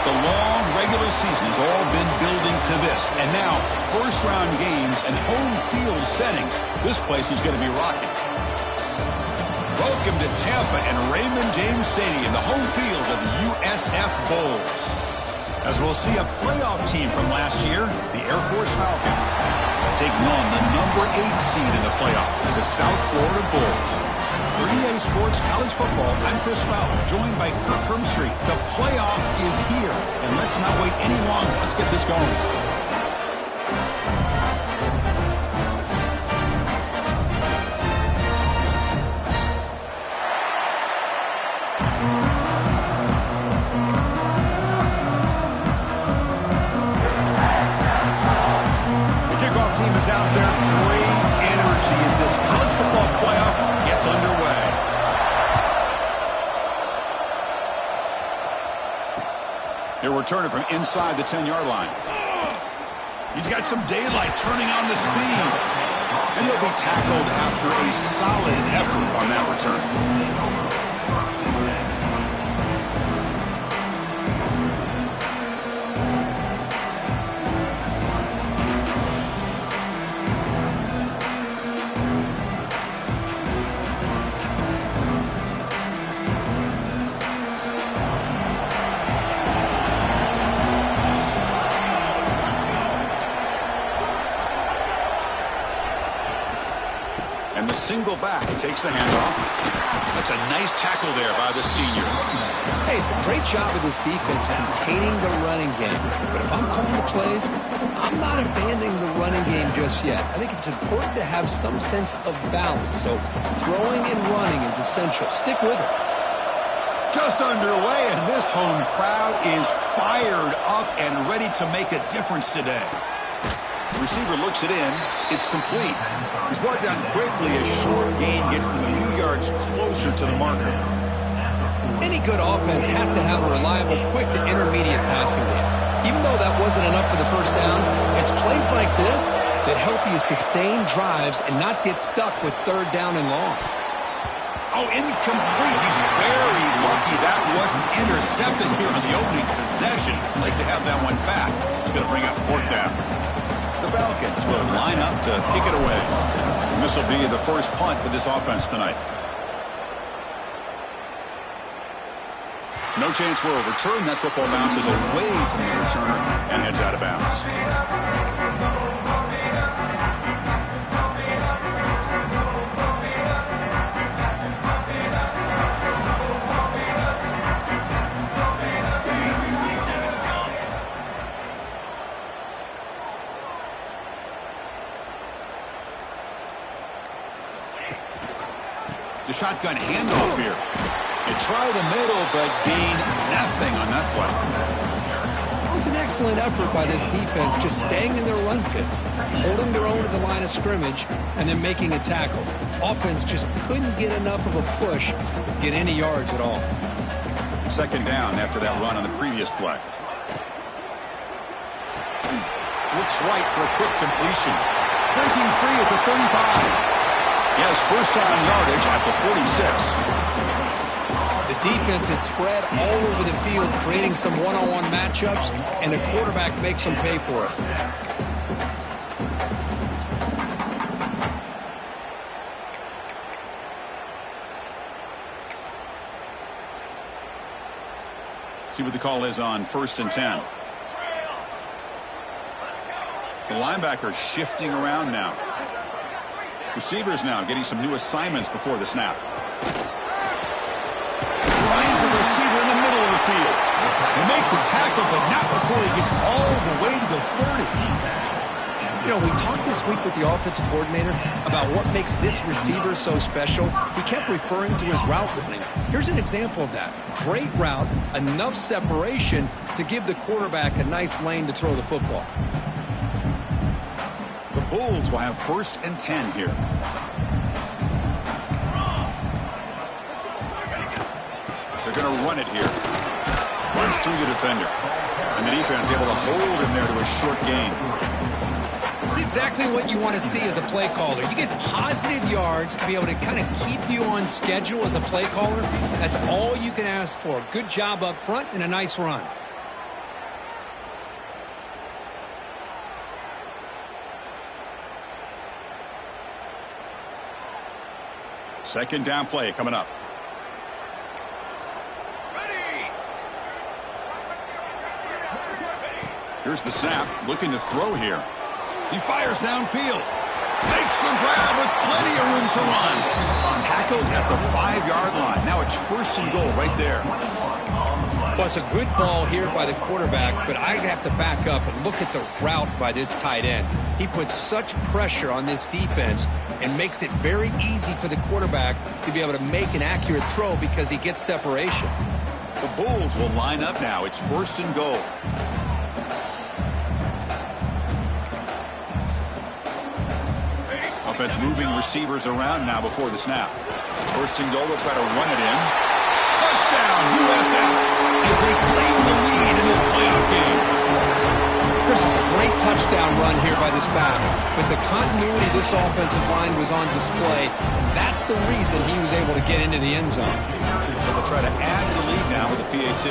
The long regular season has all been building to this. And now, first-round games and home field settings. This place is going to be rocking. Welcome to Tampa and Raymond James Stadium, the home field of the USF Bulls. As we'll see a playoff team from last year, the Air Force Falcons, taking on the number 8 seed in the playoff, the South Florida Bulls. For EA Sports College Football, I'm Chris Fowler, joined by Kirk Hermstreet. The playoff is here, and let's not wait any longer. Let's get this going. Out there, great energy as this college football playoff gets underway. Here we're turning from inside the 10-yard line. He's got some daylight turning on the speed. And he'll be tackled after a solid effort on that return. And the single back takes the handoff. That's a nice tackle there by the senior. Hey, it's a great job of this defense containing the running game. But if I'm calling the plays, I'm not abandoning the running game just yet. I think it's important to have some sense of balance. So throwing and running is essential. Stick with it. Just underway, and this home crowd is fired up and ready to make a difference today. The receiver looks it in. It's complete. He's brought down quickly. A short gain gets them a few yards closer to the marker. Any good offense has to have a reliable, quick to intermediate passing game. Even though that wasn't enough for the first down, it's plays like this that help you sustain drives and not get stuck with third down and long. Oh, incomplete. He's very lucky that wasn't intercepted here on the opening possession. I'd like to have that one back. It's going to bring up fourth down. The Falcons will line up to kick it away. And this will be the first punt for this offense tonight. No chance for a return. That football bounces away from the returner and heads out of bounds. The shotgun handoff here. They try the middle, but gain nothing on that play. It was an excellent effort by this defense, just staying in their run fits, holding their own at the line of scrimmage, and then making a tackle. Offense just couldn't get enough of a push to get any yards at all. Second down after that run on the previous play. Looks right for a quick completion. Breaking free at the 35. Yes, first down yardage at the 46. The defense is spread all over the field, creating some one-on-one matchups, and the quarterback makes them pay for it. See what the call is on 1st and 10. The linebacker shifting around now. Receivers now getting some new assignments before the snap. Finds a receiver in the middle of the field. They make the tackle, but not before he gets all the way to the 30. You know, we talked this week with the offensive coordinator about what makes this receiver so special. He kept referring to his route running. Here's an example of that. Great route, enough separation to give the quarterback a nice lane to throw the football. The Bulls will have 1st and 10 here. They're going to run it here. Runs through the defender. And the defense able to hold him there to a short gain. It's exactly what you want to see as a play caller. You get positive yards to be able to kind of keep you on schedule as a play caller. That's all you can ask for. Good job up front and a nice run. Second down play coming up. Here's the snap, looking to throw here. He fires downfield. Makes the grab with plenty of room to run. Tackled at the 5-yard line. Now it's first and goal right there. Well, it's a good ball here by the quarterback, but I have to back up and look at the route by this tight end. He puts such pressure on this defense and makes it very easy for the quarterback to be able to make an accurate throw because he gets separation. The Bulls will line up now. It's first and goal. Offense moving receivers around now before the snap. First and goal, they'll try to run it in. Touchdown, USF, as they claim the lead in this playoff game. Chris, it's a great touchdown run here by this back, but the continuity of this offensive line was on display, and that's the reason he was able to get into the end zone. So they'll try to add to the lead now with the PAT.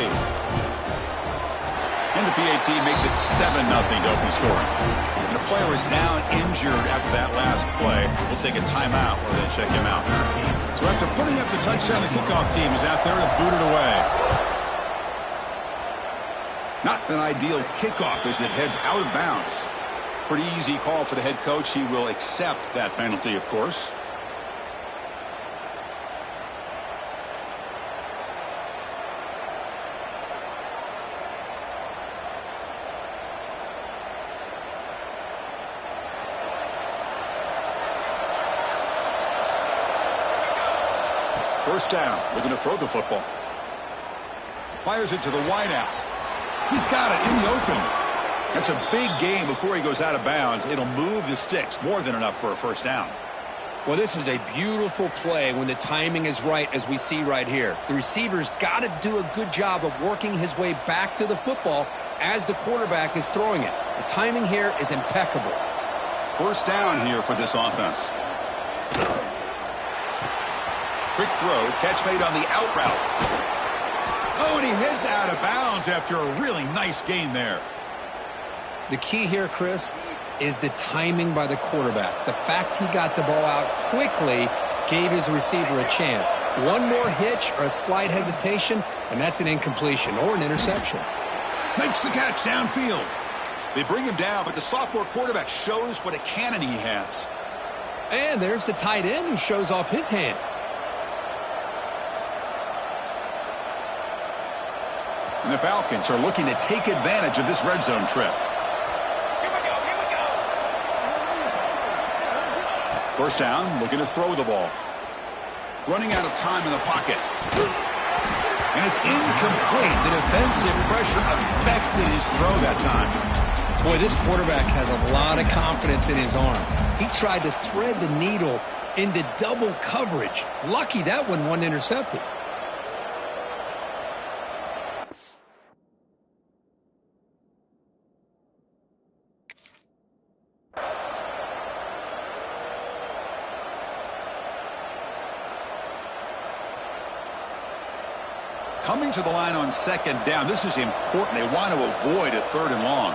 And the PAT makes it 7-0 to open scoring. And a player is down injured after that last play. We'll take a timeout or then check him out. So after putting up the touchdown, the kickoff team is out there to boot it away. Not an ideal kickoff as it heads out of bounds. Pretty easy call for the head coach. He will accept that penalty, of course. First down, looking to throw the football. Fires it to the wideout. He's got it in the open. That's a big gain before he goes out of bounds. It'll move the sticks, more than enough for a first down. Well, this is a beautiful play when the timing is right, as we see right here. The receiver's got to do a good job of working his way back to the football as the quarterback is throwing it. The timing here is impeccable. First down here for this offense. Quick throw, catch made on the out route. Oh, and he heads out of bounds after a really nice gain there. The key here, Chris, is the timing by the quarterback. The fact he got the ball out quickly gave his receiver a chance. One more hitch or a slight hesitation, and that's an incompletion or an interception. Makes the catch downfield. They bring him down, but the sophomore quarterback shows what a cannon he has. And there's the tight end who shows off his hands. And the Falcons are looking to take advantage of this red zone trip. Here we go. First down, looking to throw the ball. Running out of time in the pocket. And it's incomplete. The defensive pressure affected his throw that time. Boy, this quarterback has a lot of confidence in his arm. He tried to thread the needle into double coverage. Lucky that one wasn't intercepted. Coming to the line on second down. This is important. They want to avoid a third and long.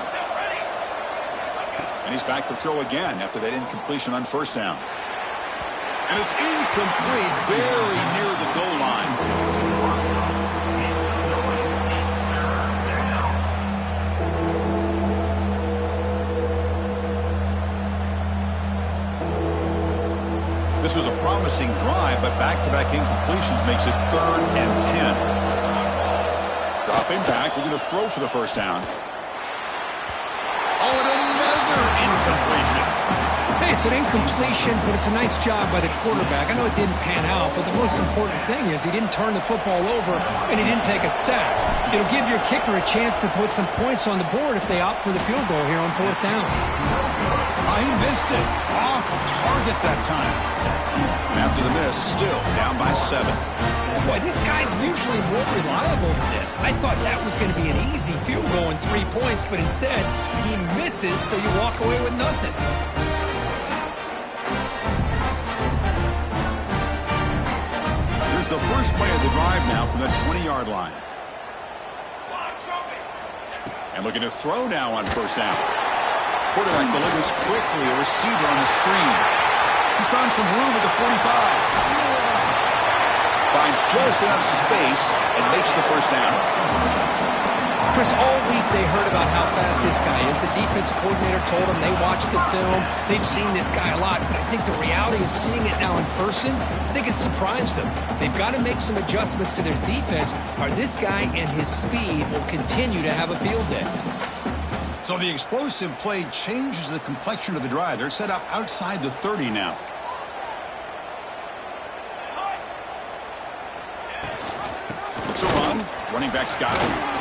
And he's back to throw again after that incompletion on first down. And it's incomplete, very near the goal line. This was a promising drive, but back-to-back incompletions makes it 3rd and 10. Dropping back, looking to throw for the first down. Oh, and another incompletion. Hey, it's an incompletion, but it's a nice job by the quarterback. I know it didn't pan out, but the most important thing is he didn't turn the football over and he didn't take a sack. It'll give your kicker a chance to put some points on the board if they opt for the field goal here on 4th down. He missed it. Off target that time. And after the miss, still down by 7. Boy, this guy's usually more reliable than this. I thought that was going to be an easy field goal and 3 points, but instead, he misses, so you walk away with nothing. Here's the first play of the drive now from the 20-yard line. And looking to throw now on first down. Quarterback delivers quickly, a receiver on the screen. He's found some room at the 45. Finds just enough space and makes the first down. Chris, all week they heard about how fast this guy is. The defense coordinator told them they watched the film. They've seen this guy a lot. But I think the reality is seeing it now in person, I think it's surprised them. They've got to make some adjustments to their defense, or this guy and his speed will continue to have a field day. So the explosive play changes the complexion of the drive. They're set up outside the 30 now. It's a run. Running back's got it.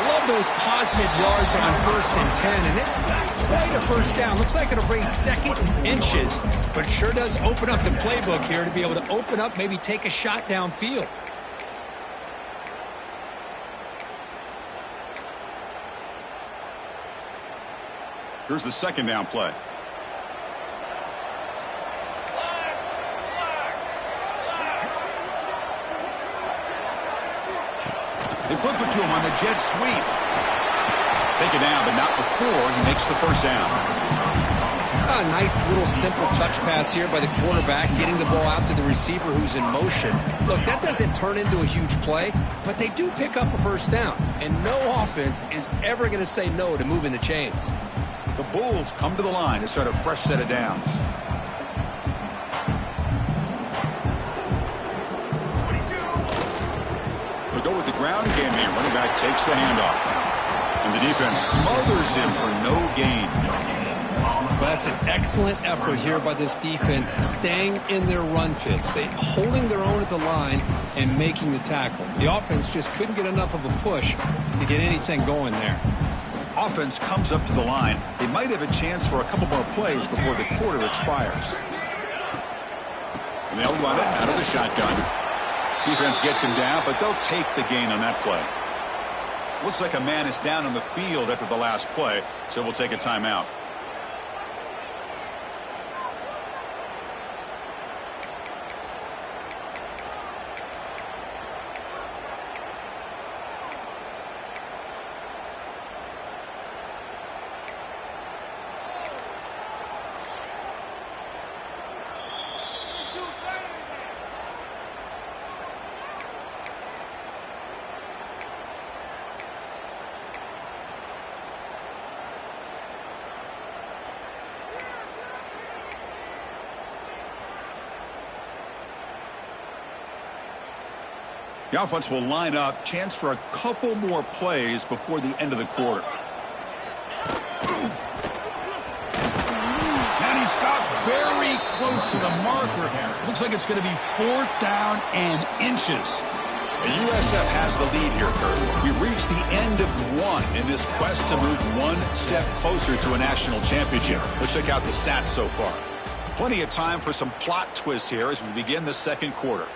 Love those positive yards on 1st and 10, and it's not quite a first down. Looks like it'll bring second inches, but sure does open up the playbook here to be able to open up, maybe take a shot downfield. Here's the second down play. They flip it to him on the jet sweep. Take it down, but not before he makes the first down. A nice little simple touch pass here by the quarterback, getting the ball out to the receiver who's in motion. Look, that doesn't turn into a huge play, but they do pick up a first down. And no offense is ever going to say no to moving the chains. The Bulls come to the line to start a fresh set of downs. They'll go with the ground game here. Running back takes the handoff. And the defense smothers him for no gain. Well, that's an excellent effort here by this defense, staying in their run fits. They holding their own at the line and making the tackle. The offense just couldn't get enough of a push to get anything going there. Offense comes up to the line. They might have a chance for a couple more plays before the quarter expires. And they'll run it out of the shotgun. Defense gets him down, but they'll take the gain on that play. Looks like a man is down on the field after the last play, so we'll take a timeout. The offense will line up, chance for a couple more plays before the end of the quarter. And he stopped very close to the marker. Looks like it's going to be 4th down and inches. The USF has the lead here, Kurt. We've reached the end of one in this quest to move one step closer to a national championship. Let's check out the stats so far. Plenty of time for some plot twists here as we begin the second quarter.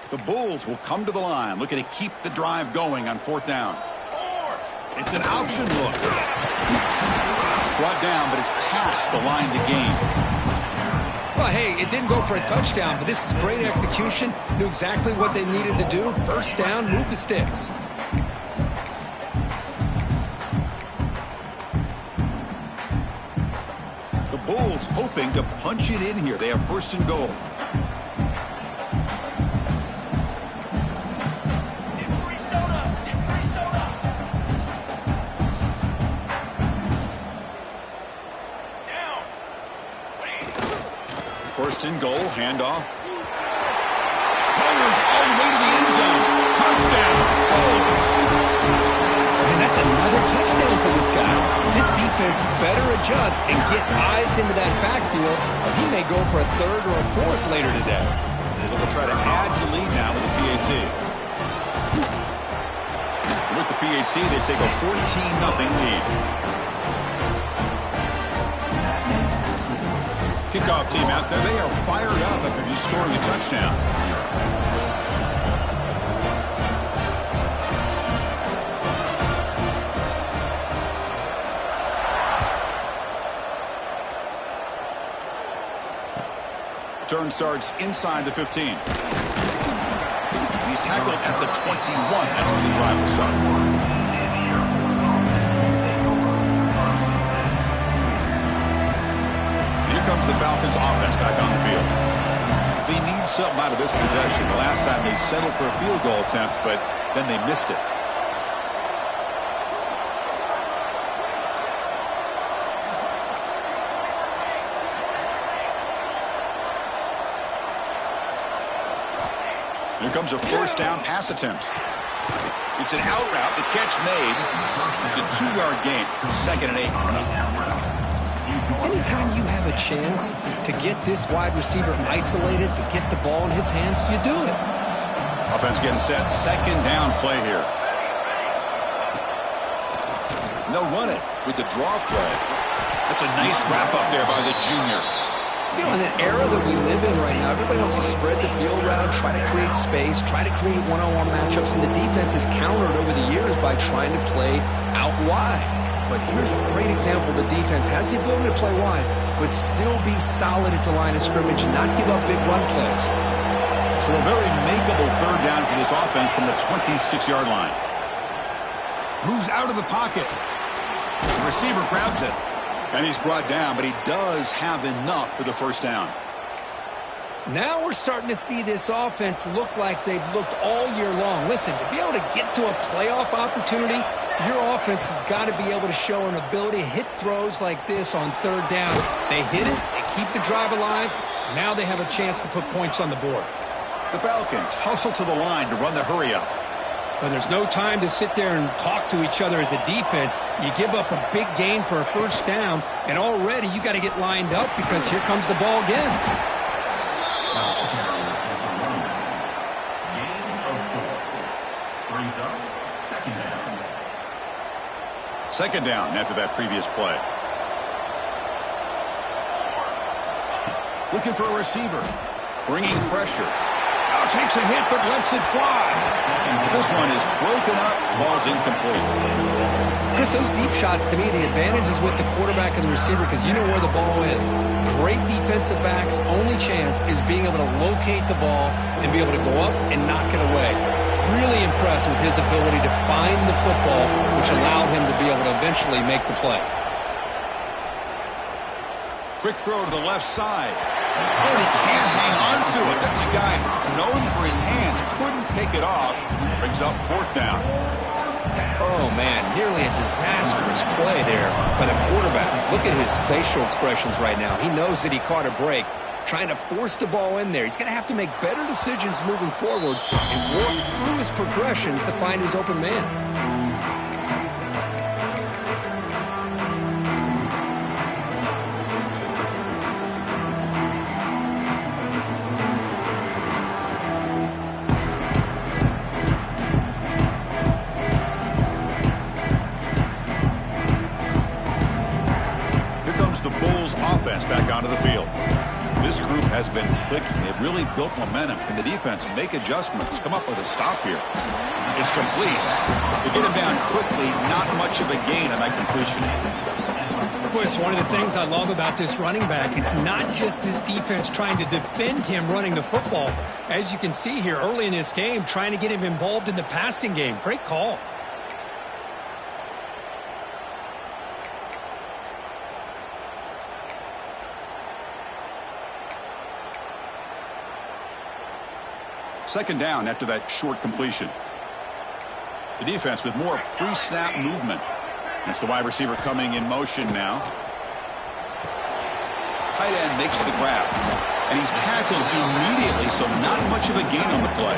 The Bulls will come to the line, looking to keep the drive going on 4th down. It's an option look. Brought down, but it's past the line to gain. Well, hey, it didn't go for a touchdown, but this is great execution. Knew exactly what they needed to do. First down, move the sticks. The Bulls hoping to punch it in here. They have 1st and goal. First and goal, handoff. Mowers all the way to the end zone. Touchdown, Bulls. And that's another touchdown for this guy. This defense better adjust and get eyes into that backfield, or he may go for a 3rd or a 4th later today. They'll try to add the lead now with the PAT. With the PAT, they take a 14-0 lead. Kickoff team out there. They are fired up after just scoring a touchdown. Return starts inside the 15. He's tackled at the 21. That's where the drive will start. Here comes the Falcons offense back on the field. They need something out of this possession. The last time they settled for a field goal attempt, but then they missed it. Here comes a first down pass attempt. It's an out route. The catch made. It's a 2-yard gain. 2nd and 8 coming up. Anytime you have a chance to get this wide receiver isolated, to get the ball in his hands, you do it. Offense getting set. 2nd down play here. And they'll run it with the draw play. That's a nice wrap up there by the junior. You know, in the era that we live in right now, everybody wants to spread the field around, try to create space, try to create one-on-one matchups, and the defense has countered over the years by trying to play out wide. But here's a great example. The defense has the ability to play wide, but still be solid at the line of scrimmage and not give up big run plays. So a very makeable 3rd down for this offense from the 26-yard line. Moves out of the pocket. The receiver grabs it. And he's brought down, but he does have enough for the first down. Now we're starting to see this offense look like they've looked all year long. Listen, to be able to get to a playoff opportunity, your offense has got to be able to show an ability to hit throws like this on 3rd down. They hit it, they keep the drive alive. Now they have a chance to put points on the board. The Falcons hustle to the line to run the hurry-up. But there's no time to sit there and talk to each other as a defense. You give up a big gain for a first down, and already you got to get lined up because here comes the ball again. Second down after that previous play. Looking for a receiver. Bringing pressure. Now takes a hit but lets it fly. This one is broken up. Ball's incomplete. Chris, those deep shots, to me, the advantage is with the quarterback and the receiver because you know where the ball is. Great defensive backs' only chance is being able to locate the ball and be able to go up and knock it away. Really impressed with his ability to find the football, which allowed him to be able to eventually make the play. Quick throw to the left side. Oh, and he can't hang on to it. That's a guy known for his hands. Couldn't pick it off. Brings up 4th down. Oh, man, nearly a disastrous play there by the quarterback. Look at his facial expressions right now. He knows that he caught a break, trying to force the ball in there. He's going to have to make better decisions moving forward and work through his progressions to find his open man. Back onto the field. This group has been clicking. They've really built momentum. Can the defense make adjustments? Come up with a stop here. It's complete. They get him down quickly. Not much of a gain on that completion. Boy, it's one of the things I love about this running back. It's not just this defense trying to defend him running the football. As you can see here early in this game, trying to get him involved in the passing game. Great call. Second down after that short completion. The defense with more pre-snap movement. It's the wide receiver coming in motion now. Tight end makes the grab. And he's tackled immediately, so not much of a gain on the play.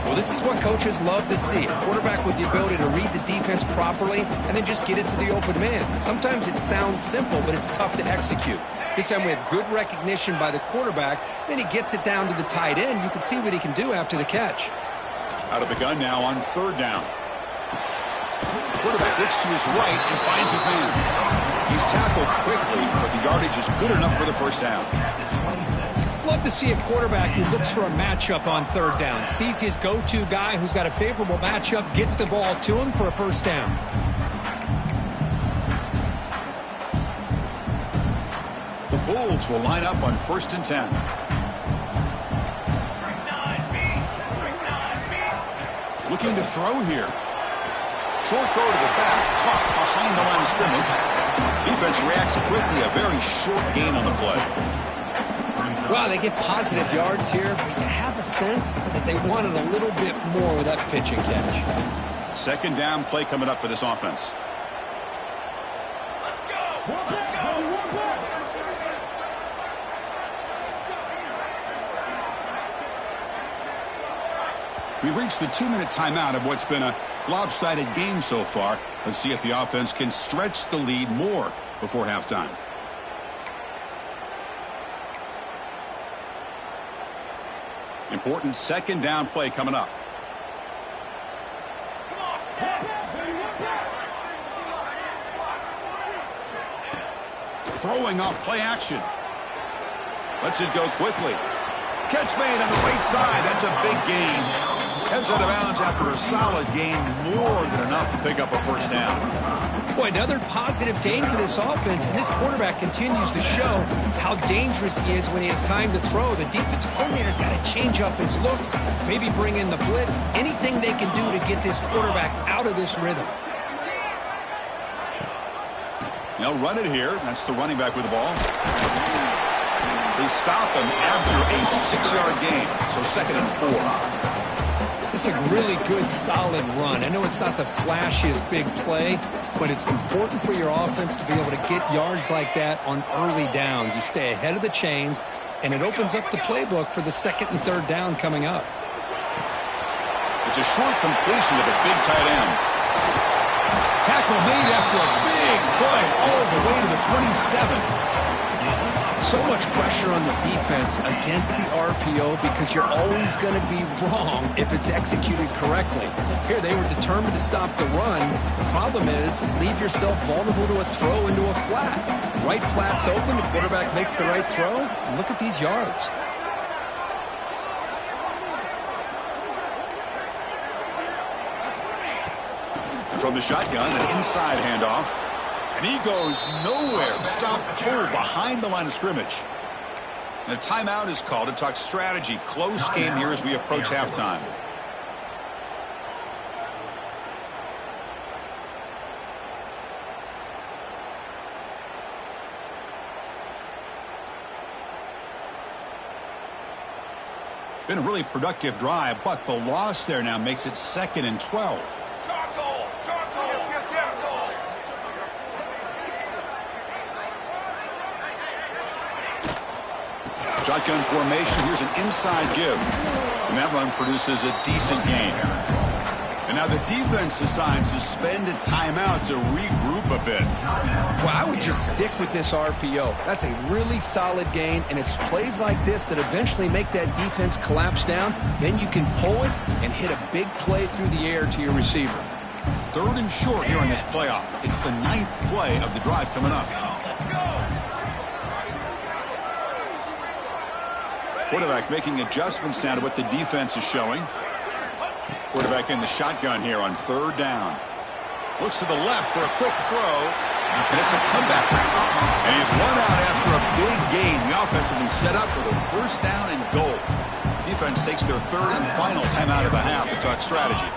Well, this is what coaches love to see. A quarterback with the ability to read the defense properly and then just get it to the open man. Sometimes it sounds simple, but it's tough to execute. This time we have good recognition by the quarterback. Then he gets it down to the tight end. You can see what he can do after the catch. Out of the gun now on 3rd down. Quarterback looks to his right and finds his man. He's tackled quickly, but the yardage is good enough for the first down. Love to see a quarterback who looks for a matchup on 3rd down. Sees his go-to guy who's got a favorable matchup, gets the ball to him for a first down. The Bulls Bolts will line up on 1st and 10. Looking to throw here. Short throw to the back, caught behind the line of scrimmage. Defense reacts quickly, a very short gain on the play. Well, they get positive yards here, but you have a sense that they wanted a little bit more with that pitch and catch. 2nd down play coming up for this offense. Let's go! Let's go! We've reached the 2-minute timeout of what's been a lopsided game so far. Let's see if the offense can stretch the lead more before halftime. Important 2nd down play coming up. Throwing off play action. Lets it go quickly. Catch made on the right side. That's a big gain. Heads out of bounds after a solid gain, more than enough to pick up a 1st down. Boy, another positive gain for this offense, and this quarterback continues to show how dangerous he is when he has time to throw. The defensive coordinator's got to change up his looks, maybe bring in the blitz, anything they can do to get this quarterback out of this rhythm. They'll run it here. That's the running back with the ball. They stop him after a 6-yard gain, so 2nd and 4. This is a really good, solid run. I know it's not the flashiest big play, but it's important for your offense to be able to get yards like that on early downs. You stay ahead of the chains, and it opens up the playbook for the 2nd and 3rd down coming up. It's a short completion to the big tight end. Tackle made after a big play all the way to the 27. So much pressure on the defense against the RPO because you're always going to be wrong if it's executed correctly. Here, they were determined to stop the run. The problem is, leave yourself vulnerable to a throw into a flat. Right flat's open, the quarterback makes the right throw. And look at these yards. From the shotgun, an inside handoff. And he goes nowhere. Stopped full behind the line of scrimmage. And a timeout is called to talk strategy. Close game here as we approach halftime. Been a really productive drive, but the loss there now makes it 2nd and 12. Charcoal! Charcoal! Charcoal! Shotgun formation. Here's an inside give. And that run produces a decent gain. And now the defense decides to spend a timeout to regroup a bit. Well, I would just stick with this RPO. That's a really solid gain, and it's plays like this that eventually make that defense collapse down. Then you can pull it and hit a big play through the air to your receiver. 3rd and short here in this playoff. It's the 9th play of the drive coming up. Quarterback making adjustments now to what the defense is showing. Quarterback in the shotgun here on 3rd down. Looks to the left for a quick throw, and it's a comeback. And he's run out after a big gain. The offense has been set up for the 1st down and goal. Defense takes their 3rd and final timeout of the half to talk strategy.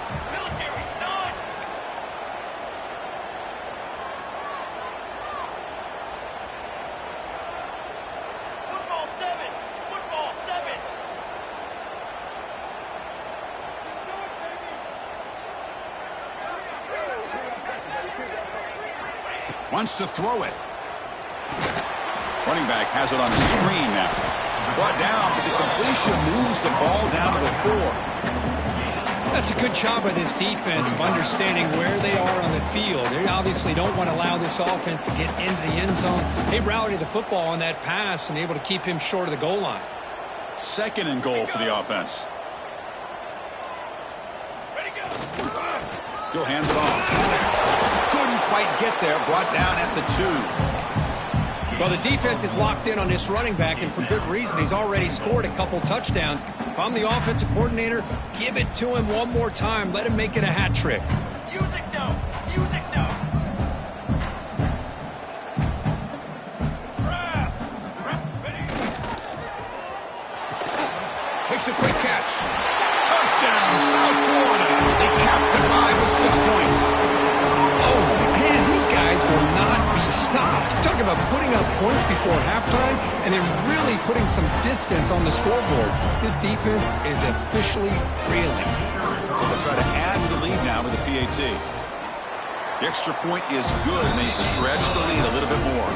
Wants to throw it. Running back has it on the screen now. Brought down, but the completion moves the ball down to the 4. That's a good job by this defense of understanding where they are on the field. They obviously don't want to allow this offense to get into the end zone. They rallied the football on that pass and able to keep him short of the goal line. 2nd and goal for the offense. He'll hand it off. Couldn't quite get there. Brought down at the 2. Well, the defense is locked in on this running back, and for good reason. He's already scored a couple touchdowns. If I'm the offensive coordinator, give it to him one more time. Let him make it a hat trick. Music no. Music no. talking about putting up points before halftime and then really putting some distance on the scoreboard. This defense is officially reeling. They'll try to add to the lead now with the PAT. The extra point is good, and they stretch the lead a little bit more.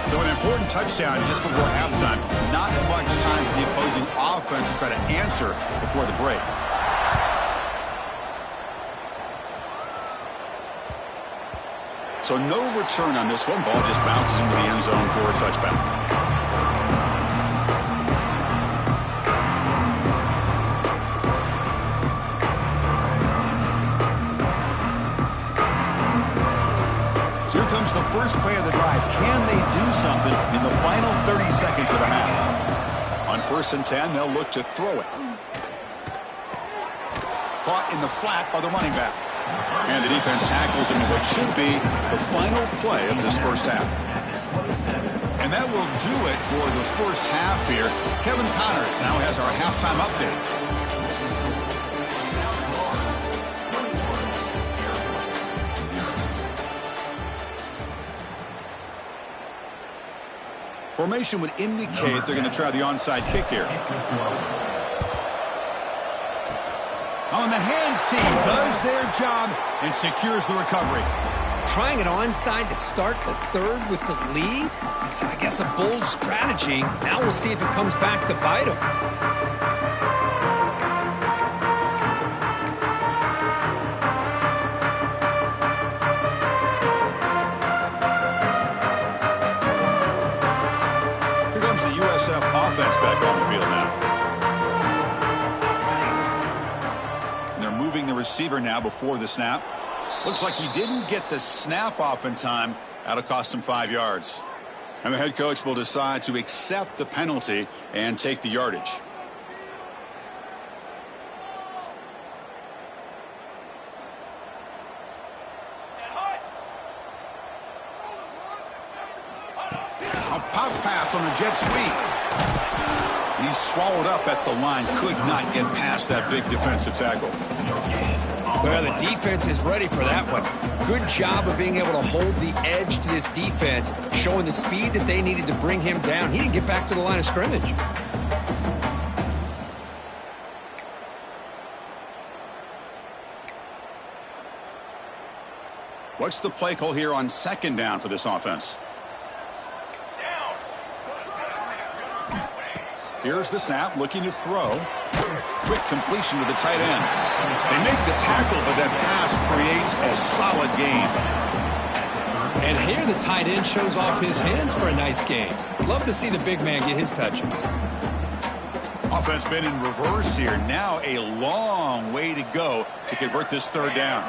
So an important touchdown just before halftime. Not much time for the opposing offense to try to answer before the break. So no return on this one. Ball just bounces into the end zone for a touchback. So here comes the first play of the drive. Can they do something in the final 30 seconds of the half? On 1st and 10, they'll look to throw it. Caught in the flat by the running back. And the defense tackles him in what should be the final play of this first half. And that will do it for the first half here. Kevin Connors now has our halftime update. Formation would indicate they're going to try the onside kick here. On the hands team does their job and secures the recovery. Trying it onside to start the third with the lead? It's, I guess, a bold strategy. Now we'll see if it comes back to bite them. Here comes the USF offense back on the field now. The receiver now before the snap. Looks like he didn't get the snap off in time. That'll cost him 5 yards. And the head coach will decide to accept the penalty and take the yardage. A pop pass on the jet sweep. He's swallowed up at the line. Could not get past that big defensive tackle. Well, the defense is ready for that one. Good job of being able to hold the edge to this defense, showing the speed that they needed to bring him down. He didn't get back to the line of scrimmage. What's the play call here on 2nd down for this offense? Here's the snap, looking to throw. Quick completion to the tight end. They make the tackle, but that pass creates a solid gain. And here the tight end shows off his hands for a nice game. Love to see the big man get his touches. Offense been in reverse here. Now a long way to go to convert this 3rd down.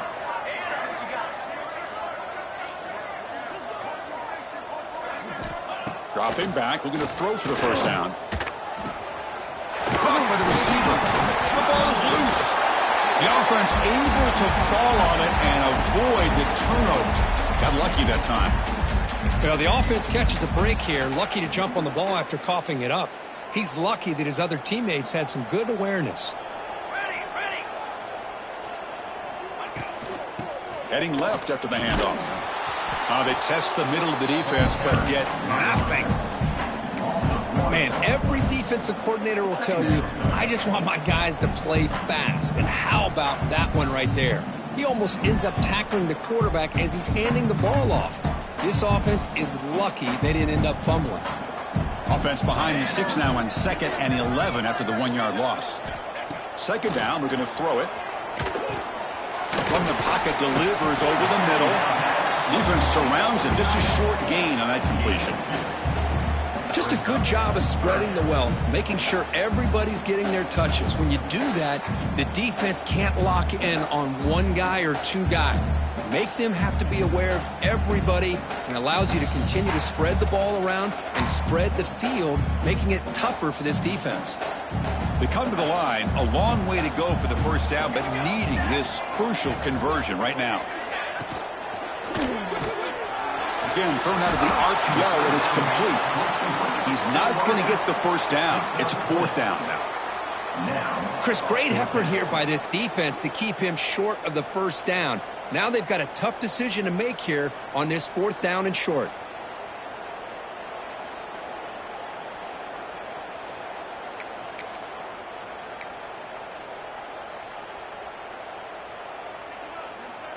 Dropping back, looking to throw for the 1st down. Caught by the receiver. The ball is loose. The offense able to fall on it and avoid the turnover. Got lucky that time. Well, the offense catches a break here. Lucky to jump on the ball after coughing it up. He's lucky that his other teammates had some good awareness. Ready. Heading left after the handoff. They test the middle of the defense, but get nothing. Man, every defensive coordinator will tell you, I just want my guys to play fast. And how about that one right there? He almost ends up tackling the quarterback as he's handing the ball off. This offense is lucky they didn't end up fumbling. Offense behind the 6 now on 2nd and 11 after the 1-yard loss. 2nd down, we're going to throw it. From the pocket, delivers over the middle. Defense surrounds him. Just a short gain on that completion. Just a good job of spreading the wealth, making sure everybody's getting their touches. When you do that, the defense can't lock in on one guy or two guys. Make them have to be aware of everybody, and allows you to continue to spread the ball around and spread the field, making it tougher for this defense. They come to the line, a long way to go for the 1st down, but needing this crucial conversion right now. Again, thrown out of the RPO, and it's complete. He's not going to get the first down. It's fourth down now. Chris, great effort here by this defense to keep him short of the first down. Now they've got a tough decision to make here on this fourth down and short.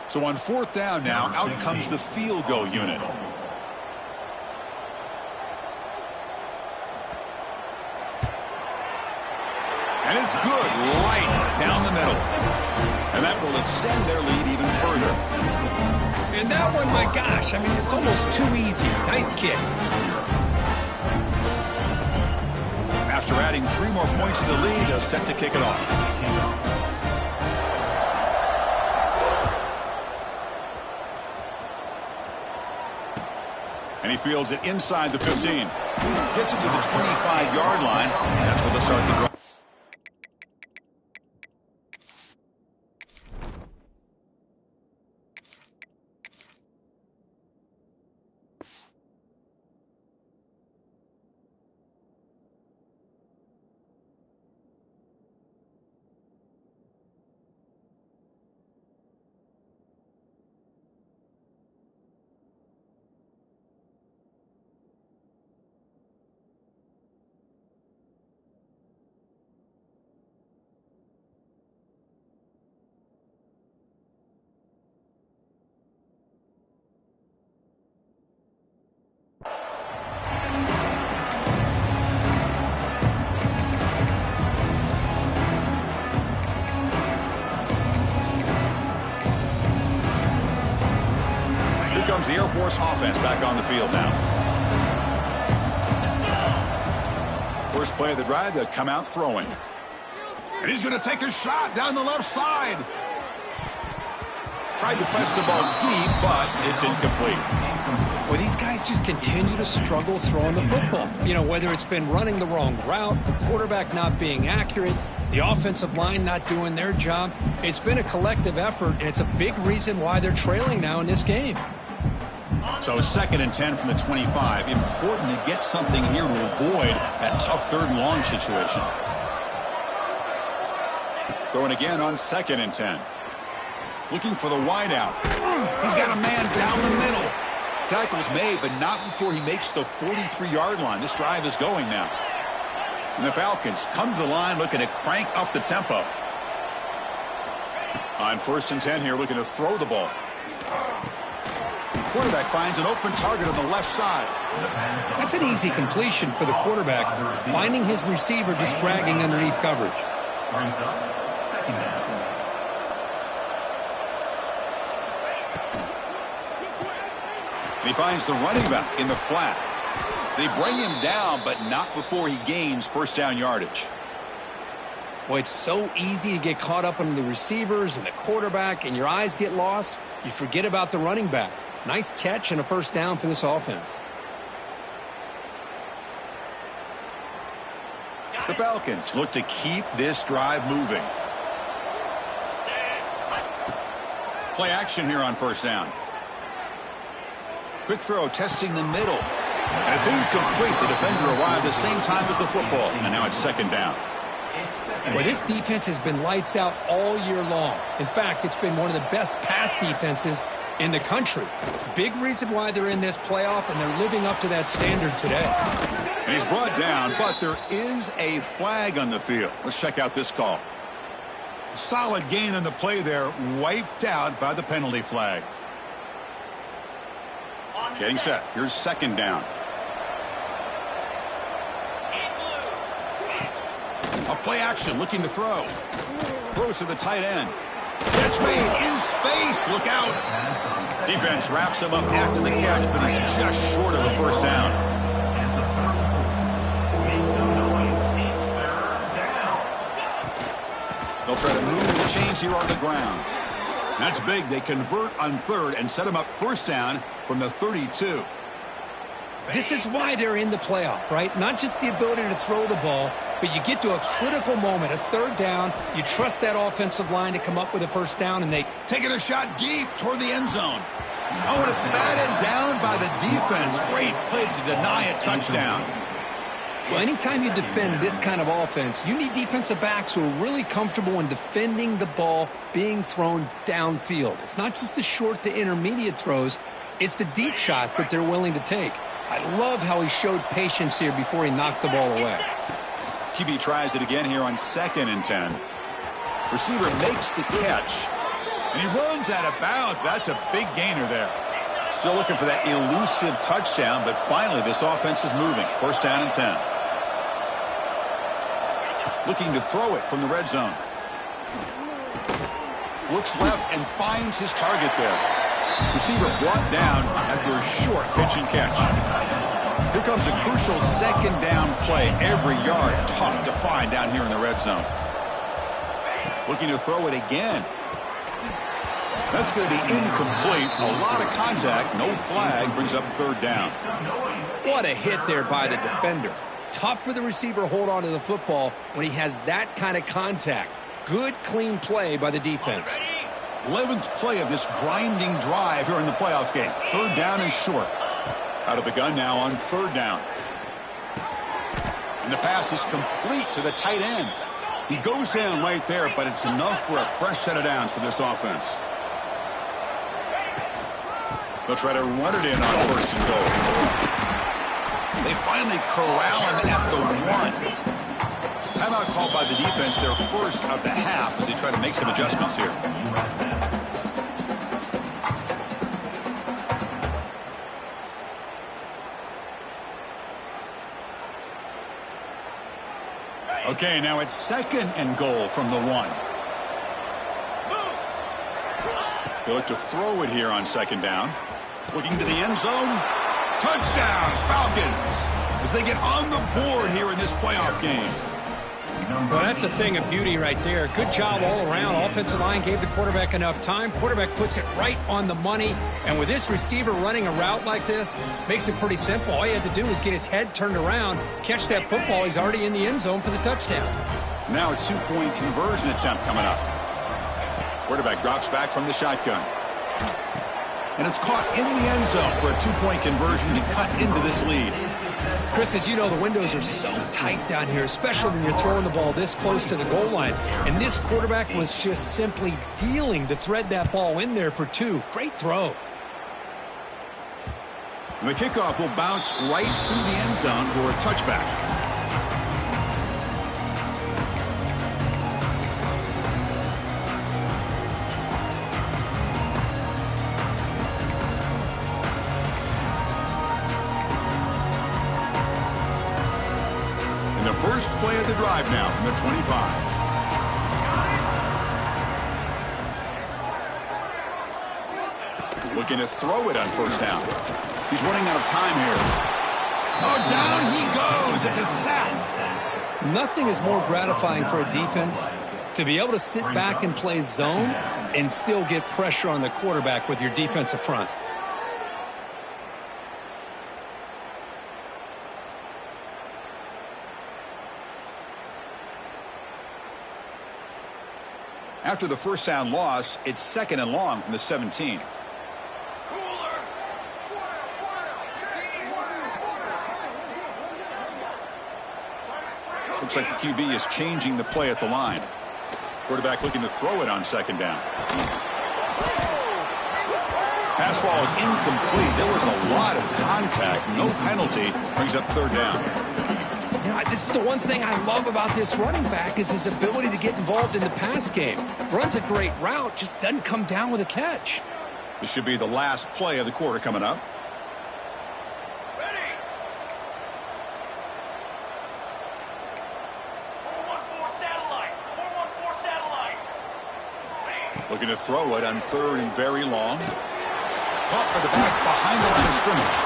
So on fourth down now, out comes the field goal unit. And it's good right down the middle. And that will extend their lead even further. And that one, my gosh, I mean, it's almost too easy. Nice kick. After adding 3 more points to the lead, they're set to kick it off. And he fields it inside the 15. Gets it to the 25-yard line. That's where they'll start the drive. Comes the Air Force offense back on the field now. First play of the drive, they'll come out throwing. And he's going to take a shot down the left side. Tried to press the ball deep, but it's incomplete. Well, these guys just continue to struggle throwing the football. You know, whether it's been running the wrong route, the quarterback not being accurate, the offensive line not doing their job. It's been a collective effort, and it's a big reason why they're trailing now in this game. So 2nd and 10 from the 25. Important to get something here to avoid that tough 3rd and long situation. Throwing again on 2nd and 10. Looking for the wideout. He's got a man down the middle. Tackle's made, but not before he makes the 43-yard line. This drive is going now. And the Falcons come to the line looking to crank up the tempo. On 1st and 10 here, looking to throw the ball. Quarterback finds an open target on the left side. That's an easy completion for the quarterback, finding his receiver just dragging underneath coverage. And he finds the running back in the flat. They bring him down, but not before he gains first down yardage. Well, it's so easy to get caught up in the receivers and the quarterback, and your eyes get lost. You forget about the running back. Nice catch and a first down for this offense. The Falcons look to keep this drive moving. Play action here on first down. Quick throw testing the middle. And it's incomplete. The defender arrived at the same time as the football. And now it's 2nd down. Well, this defense has been lights out all year long. In fact, it's been one of the best pass defenses in the country. Big reason why they're in this playoff, and they're living up to that standard today. And he's brought down, but there is a flag on the field. Let's check out this call. Solid gain on the play there, wiped out by the penalty flag. Getting set. Here's 2nd down. A play action, looking to throw. Throws to the tight end. Catch made in space. Look out. Defense wraps him up after the catch, but he's just short of a first down. They'll try to move the chains here on the ground. That's big. They convert on 3rd and set him up first down from the 32. This is why they're in the playoff, right? Not just the ability to throw the ball, but you get to a critical moment, a 3rd down. You trust that offensive line to come up with a first down, and they taking a shot deep toward the end zone. Oh, and it's batted down by the defense. Great play to deny a touchdown. Well, anytime you defend this kind of offense, you need defensive backs who are really comfortable in defending the ball being thrown downfield. It's not just the short to intermediate throws, it's the deep shots that they're willing to take. I love how he showed patience here before he knocked the ball away. QB tries it again here on 2nd and 10. Receiver makes the catch, and he runs out of bounds. That's a big gainer there. Still looking for that elusive touchdown, but finally this offense is moving. 1st down and 10. Looking to throw it from the red zone. Looks left and finds his target there. Receiver brought down after a short pitch and catch. Here comes a crucial 2nd down play. Every yard tough to find down here in the red zone. Looking to throw it again. That's going to be incomplete. A lot of contact. No flag. Brings up 3rd down. What a hit there by the defender. Tough for the receiver to hold on to the football when he has that kind of contact. Good, clean play by the defense. 11th play of this grinding drive here in the playoff game. 3rd down and short. Out of the gun now on 3rd down. And the pass is complete to the tight end. He goes down right there, but it's enough for a fresh set of downs for this offense. They'll try to run it in on 1st and goal. They finally corral him at the 1. Timeout called by the defense, their first of the half, as they try to make some adjustments here. Okay, now it's 2nd and goal from the 1. They look to throw it here on 2nd down. Looking to the end zone. Touchdown, Falcons, as they get on the board here in this playoff game. Well, that's a thing of beauty right there. Good job all around. Offensive line gave the quarterback enough time. Quarterback puts it right on the money. And with this receiver running a route like this, makes it pretty simple. All you have to do is get his head turned around, catch that football. He's already in the end zone for the touchdown. Now a 2-point conversion attempt coming up. Quarterback drops back from the shotgun. And it's caught in the end zone for a 2-point conversion to cut into this lead. Chris, as you know, the windows are so tight down here, especially when you're throwing the ball this close to the goal line. And this quarterback was just simply dealing to thread that ball in there for 2. Great throw. And the kickoff will bounce right through the end zone for a touchback. First play of the drive now from the 25. Looking to throw it on 1st down. He's running out of time here. Oh, down he goes. It's a sack. Nothing is more gratifying for a defense to be able to sit back and play zone and still get pressure on the quarterback with your defensive front. After the 1st down loss, it's 2nd and long from the 17. Looks like the QB is changing the play at the line. Quarterback looking to throw it on 2nd down. Pass ball is incomplete. There was a lot of contact. No penalty. Brings up 3rd down. You know, this is the one thing I love about this running back is his ability to get involved in the pass game. Runs a great route, just doesn't come down with a catch. This should be the last play of the quarter coming up. Ready. 414 satellite. 414 satellite. Looking to throw it on 3rd and very long. Caught by the back behind the line of scrimmage.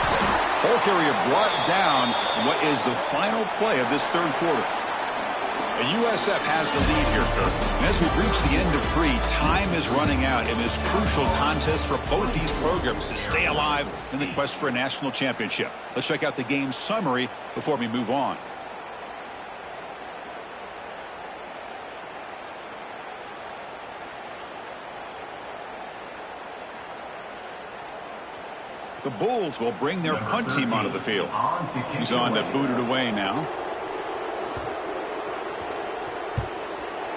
Ball carrier brought down what is the final play of this 3rd quarter. The USF has the lead here, Kirk. And as we've reached the end of 3, time is running out in this crucial contest for both these programs to stay alive in the quest for a national championship. Let's check out the game summary before we move on. The The Bulls will bring their punt team onto the field. He's on to boot it away now.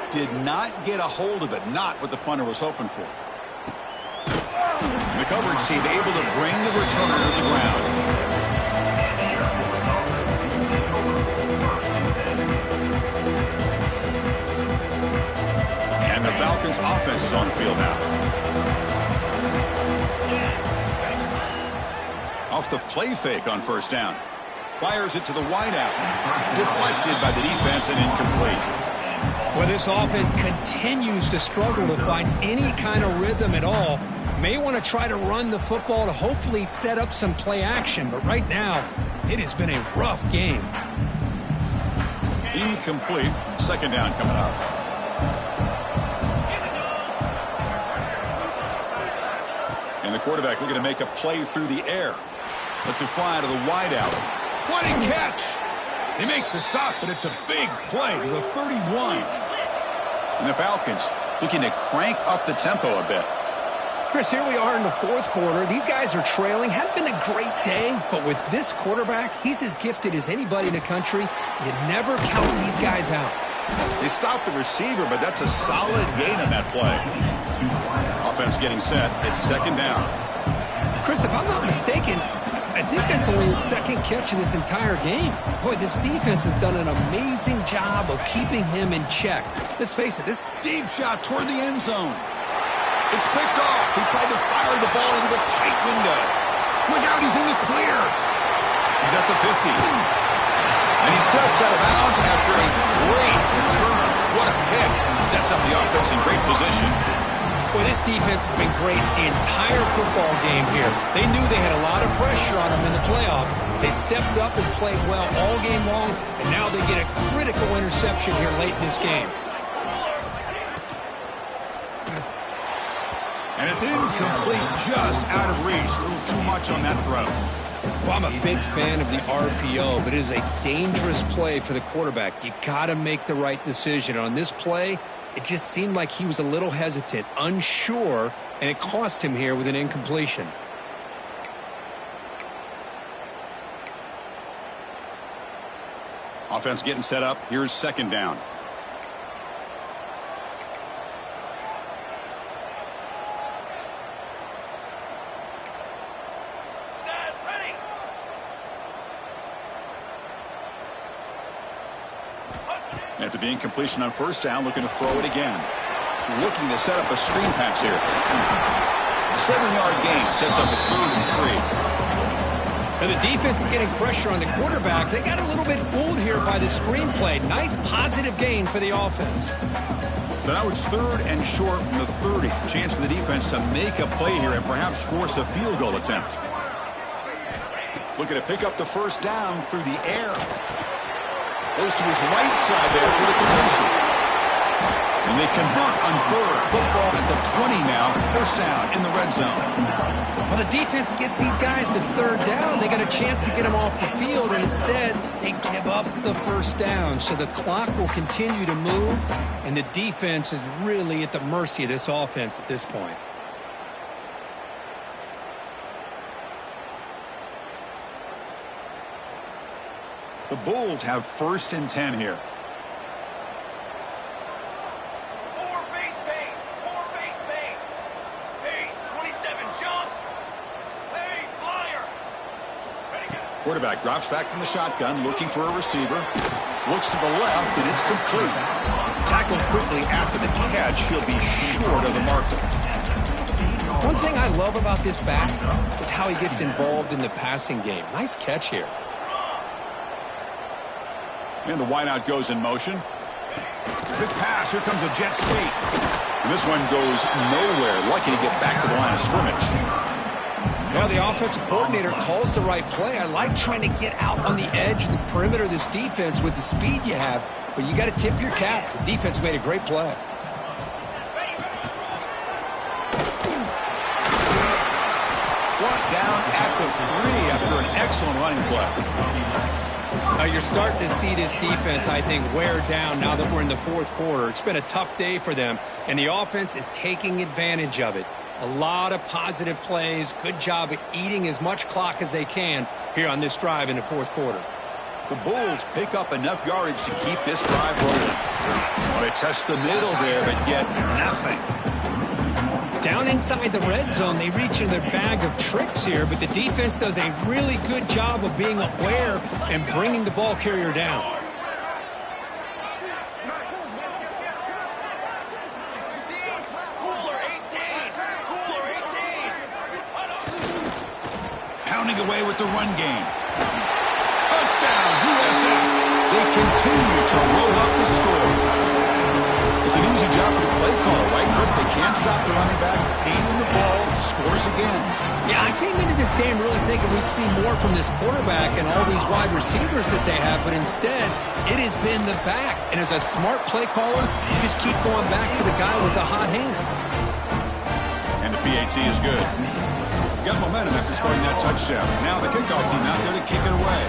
Did not get a hold of it. Not what the punter was hoping for. The coverage team able to bring the returner to the ground. And the Falcons offense is on the field now. Off the play fake on first down. Fires it to the wideout. Deflected by the defense and incomplete. Well, this offense continues to struggle to find any kind of rhythm at all. May want to try to run the football to hopefully set up some play action, but right now, it has been a rough game. Incomplete. Second down coming up. And the quarterback looking to make a play through the air. Lets it fly to the wideout. What a catch! They make the stop, but it's a big play to the 31. And the Falcons looking to crank up the tempo a bit. Chris, here we are in the fourth quarter. These guys are trailing. Hadn't been a great day, but with this quarterback, he's as gifted as anybody in the country. You never count these guys out. They stopped the receiver, but that's a solid gain on that play. Offense getting set. It's second down. Chris, if I'm not mistaken, I think that's only his second catch of this entire game. Boy, this defense has done an amazing job of keeping him in check. Let's face it, this Deep shot toward the end zone. It's picked off. He tried to fire the ball into a tight window. Look out, he's in the clear. He's at the 50. And he steps out of bounds after a great return. What a pick. Sets up the offense in great position. Boy, this defense has been great the entire football game here. They knew they had a lot of pressure on them in the playoff. They stepped up and played well all game long, and now they get a critical interception here late in this game. And it's incomplete, just out of reach. A little too much on that throw. Well, I'm a big fan of the RPO, but it is a dangerous play for the quarterback. You got to make the right decision. On this play, it just seemed like he was a little hesitant, unsure, and it cost him here with an incompletion. Offense getting set up. Here's second down. Set, ready. After the incompletion on first down, looking to throw it again. Looking to set up a screen pass here. 7-yard gain sets up a 3rd and 3. And the defense is getting pressure on the quarterback. They got a little bit fooled here by the screenplay. Nice positive gain for the offense. So now it's 3rd and short from the 30. Chance for the defense to make a play here and perhaps force a field goal attempt. Looking to pick up the first down through the air. Goes to his right side there for the completion. And they convert on 3rd. Football at the 20 now. First down in the red zone. Well, the defense gets these guys to 3rd down. They got a chance to get them off the field, and instead they give up the first down. So the clock will continue to move, and the defense is really at the mercy of this offense at this point. The Bulls have 1st and 10 here. 4 base bang. 4 base bang. Base, 27, jump. Hey, flyer. Ready, go. Quarterback drops back from the shotgun, looking for a receiver. Looks to the left, and it's complete. Tackled quickly after the catch. He'll be short of the marker. One thing I love about this back is how he gets involved in the passing game. Nice catch here. And the wideout goes in motion. Quick pass. Here comes a jet sweep. And this one goes nowhere. Lucky to get back to the line of scrimmage. Now the offensive coordinator calls the right play. I like trying to get out on the edge of the perimeter of this defense with the speed you have, but you got to tip your cap. The defense made a great play. Brought down at the 3 after an excellent running play. Now you're starting to see this defense, I think, wear down now that we're in the 4th quarter. It's been a tough day for them, and the offense is taking advantage of it. A lot of positive plays. Good job of eating as much clock as they can here on this drive in the fourth quarter. The Bulls pick up enough yardage to keep this drive rolling. Well, they test the middle there, but get nothing. Down inside the red zone, they reach in their bag of tricks here, but the defense does a really good job of being aware and bringing the ball carrier down. Pounding away with the run game. Touchdown, USF. They continue to roll up the score. It's an easy job for the play caller, right, Kirk? They can't stop the running back. Feeding the ball, scores again. Yeah, I came into this game really thinking we'd see more from this quarterback and all these wide receivers that they have, but instead, it has been the back. And as a smart play caller, you just keep going back to the guy with a hot hand. And the PAT is good. Got momentum after scoring that touchdown. Now the kickoff team out there to kick it away.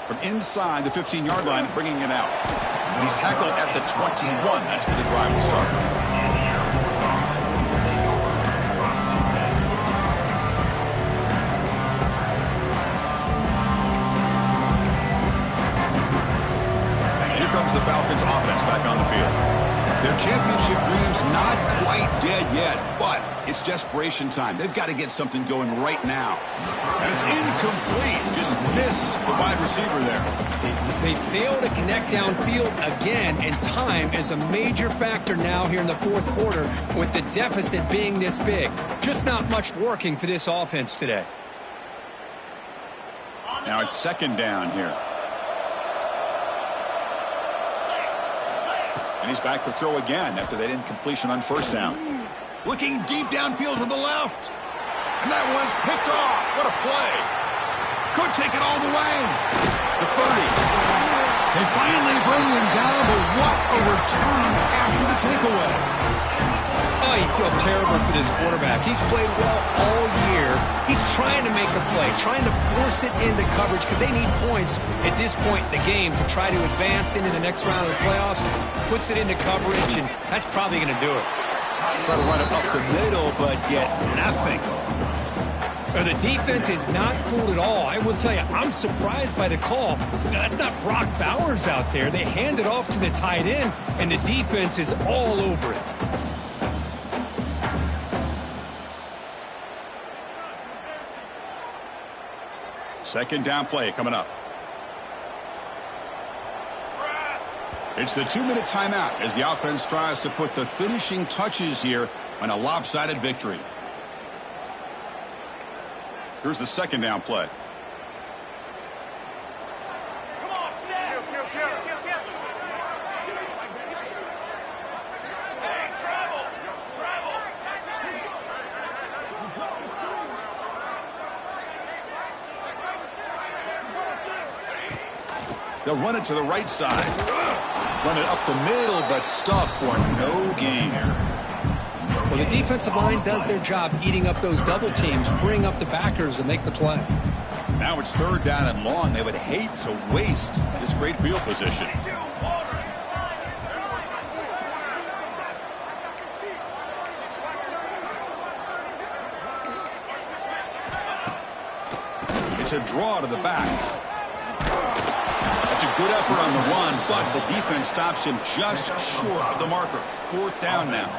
From inside the 15-yard line, bringing it out. And he's tackled at the 21. That's where the drive will start. The Falcons offense back on the field. Their championship dreams not quite dead yet, but it's desperation time. They've got to get something going right now. And it's incomplete. Just missed the wide receiver there. They fail to connect downfield again, and time is a major factor now here in the fourth quarter with the deficit being this big. Just not much working for this offense today. Now it's second down here. And he's back to throw again after that incompletion on first down. Looking deep downfield to the left. And that one's picked off. What a play. Could take it all the way. The 30. They finally bring him down, but what a return after the takeaway. Oh, you feel terrible for this quarterback. He's played well all year. He's trying to make a play, trying to force it into coverage because they need points at this point in the game to try to advance into the next round of the playoffs. Puts it into coverage, and that's probably going to do it. Try to run it up the middle, but get nothing. Well, the defense is not fooled at all. I will tell you, I'm surprised by the call. Now, that's not Brock Bowers out there. They hand it off to the tight end, and the defense is all over it. Second down play coming up. It's the 2-minute timeout as the offense tries to put the finishing touches here on a lopsided victory. Here's the second down play. Come on, Seth. Hey, travel. They'll run it to the right side. Run it up the middle, but stuff for no gain. Well, the defensive line does their job eating up those double teams, freeing up the backers to make the play. Now it's third down and long. They would hate to waste this great field position. It's a draw to the back. That's a good effort on the run, but the defense stops him just short of the marker. Fourth down now.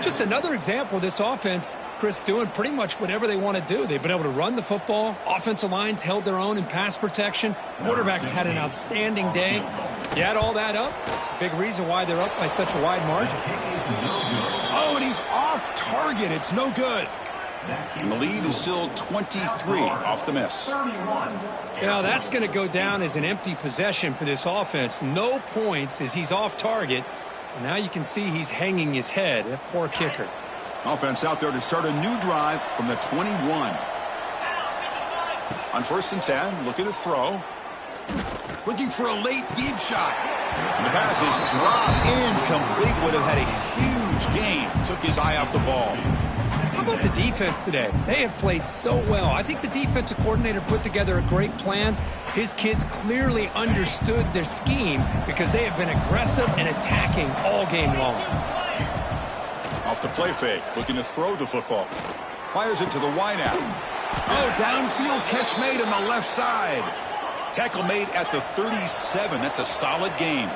Just another example of this offense, Chris, doing pretty much whatever they want to do. They've been able to run the football. Offensive lines held their own in pass protection. Quarterbacks had an outstanding day. You add all that up, it's a big reason why they're up by such a wide margin. Oh, and he's off target. It's no good. And the lead is still 23 off the miss. Now, that's going to go down as an empty possession for this offense. No points as he's off target. And now you can see he's hanging his head. A poor kicker. Offense out there to start a new drive from the 21. On first and 10, looking to throw. Looking for a late deep shot. And the pass is dropped incomplete. Would have had a huge gain. Took his eye off the ball. How about the defense today? They have played so well. I think the defensive coordinator put together a great plan. His kids clearly understood their scheme because they have been aggressive and attacking all game long. Off the play fake, looking to throw the football. Fires it to the wideout. Oh, downfield catch made on the left side. Tackle made at the 37. That's a solid gain.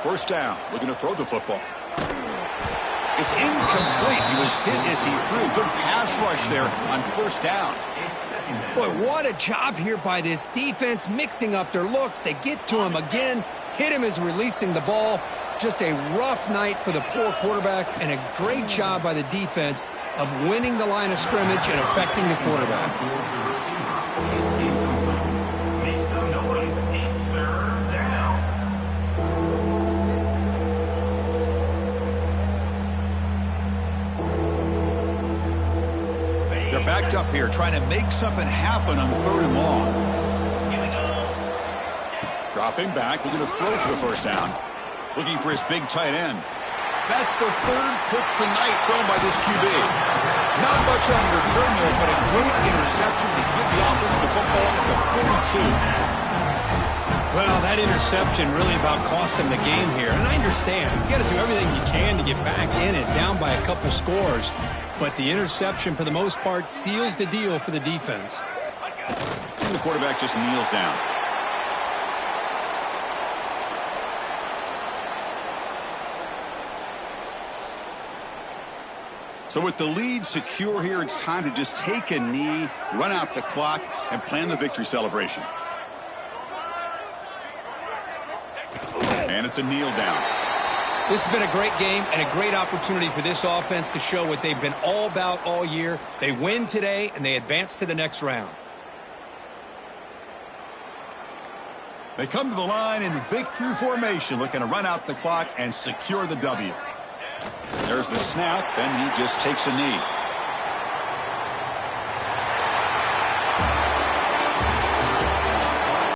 First down, looking to throw the football. It's incomplete. He was hit as he threw. Good pass rush there on first down. Boy, what a job here by this defense, mixing up their looks. They get to him again, hit him as releasing the ball. Just a rough night for the poor quarterback, and a great job by the defense of winning the line of scrimmage and affecting the quarterback. Make some noise. It's third down. They're backed up here, trying to make something happen on third and long. Dropping back, looking to throw for the first down. Looking for his big tight end. That's the third pick tonight thrown by this QB. Not much on return there, but a great interception to give the offense the football at the 42. Well, that interception really about cost him the game here. And I understand. You got to do everything you can to get back in it, down by a couple scores. But the interception, for the most part, seals the deal for the defense. And the quarterback just kneels down. So with the lead secure here, it's time to just take a knee, run out the clock, and plan the victory celebration. And it's a kneel down. This has been a great game and a great opportunity for this offense to show what they've been all about all year. They win today, and they advance to the next round. They come to the line in victory formation, looking to run out the clock and secure the W. There's the snap, and he just takes a knee.